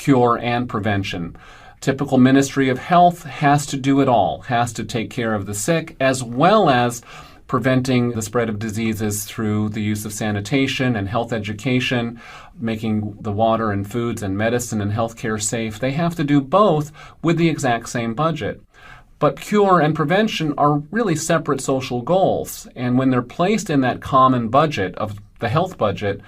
cure, and prevention. Typical Ministry of Health has to do it all, has to take care of the sick, as well as preventing the spread of diseases through the use of sanitation and health education, making the water and foods and medicine and healthcare safe. They have to do both with the exact same budget. But cure and prevention are really separate social goals, and when they're placed in that common budget of the health budget,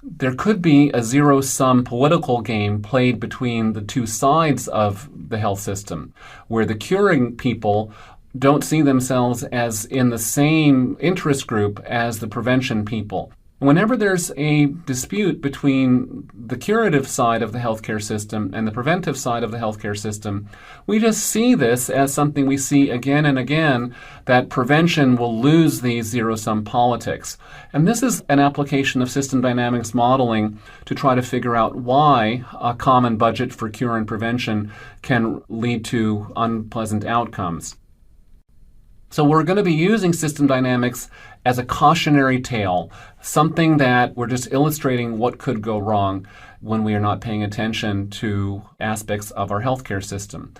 there could be a zero-sum political game played between the two sides of the health system, where the curing people don't see themselves as in the same interest group as the prevention people. Whenever there's a dispute between the curative side of the healthcare system and the preventive side of the healthcare system, we just see this as something we see again and again, that prevention will lose these zero-sum politics. And this is an application of system dynamics modeling to try to figure out why a common budget for cure and prevention can lead to unpleasant outcomes. So we're going to be using system dynamics as a cautionary tale, something that we're just illustrating what could go wrong when we are not paying attention to aspects of our healthcare system.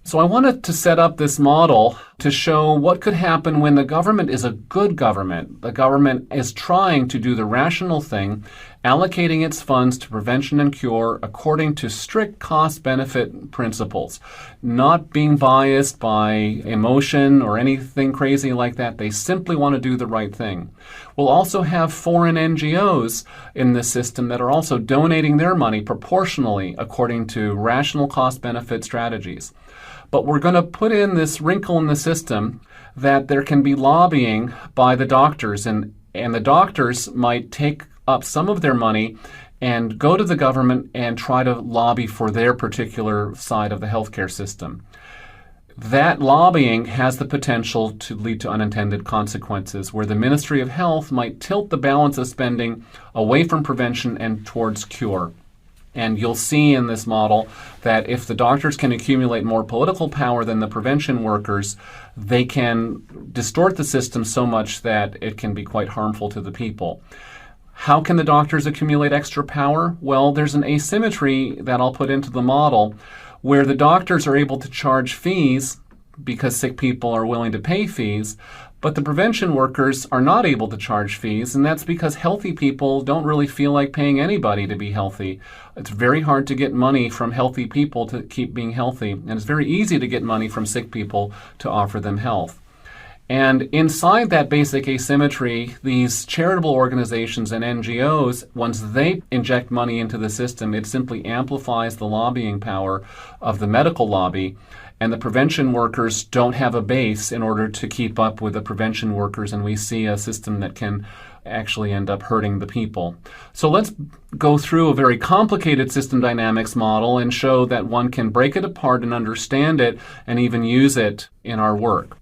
So I wanted to set up this model to show what could happen when the government is a good government. The government is trying to do the rational thing, allocating its funds to prevention and cure according to strict cost-benefit principles, not being biased by emotion or anything crazy like that. They simply want to do the right thing. We'll also have foreign NGOs in this system that are also donating their money proportionally according to rational cost-benefit strategies. But we're going to put in this wrinkle in the system that there can be lobbying by the doctors, and the doctors might take up some of their money and go to the government and try to lobby for their particular side of the healthcare system. That lobbying has the potential to lead to unintended consequences, where the Ministry of Health might tilt the balance of spending away from prevention and towards cure. And you'll see in this model that if the doctors can accumulate more political power than the prevention workers, they can distort the system so much that it can be quite harmful to the people. How can the doctors accumulate extra power? Well, there's an asymmetry that I'll put into the model where the doctors are able to charge fees because sick people are willing to pay fees, but the prevention workers are not able to charge fees, and that's because healthy people don't really feel like paying anybody to be healthy. It's very hard to get money from healthy people to keep being healthy, and it's very easy to get money from sick people to offer them health. And inside that basic asymmetry, these charitable organizations and NGOs, once they inject money into the system, it simply amplifies the lobbying power of the medical lobby. And the prevention workers don't have a base in order to keep up with the prevention workers, and we see a system that can actually end up hurting the people. So let's go through a very complicated system dynamics model and show that one can break it apart and understand it and even use it in our work.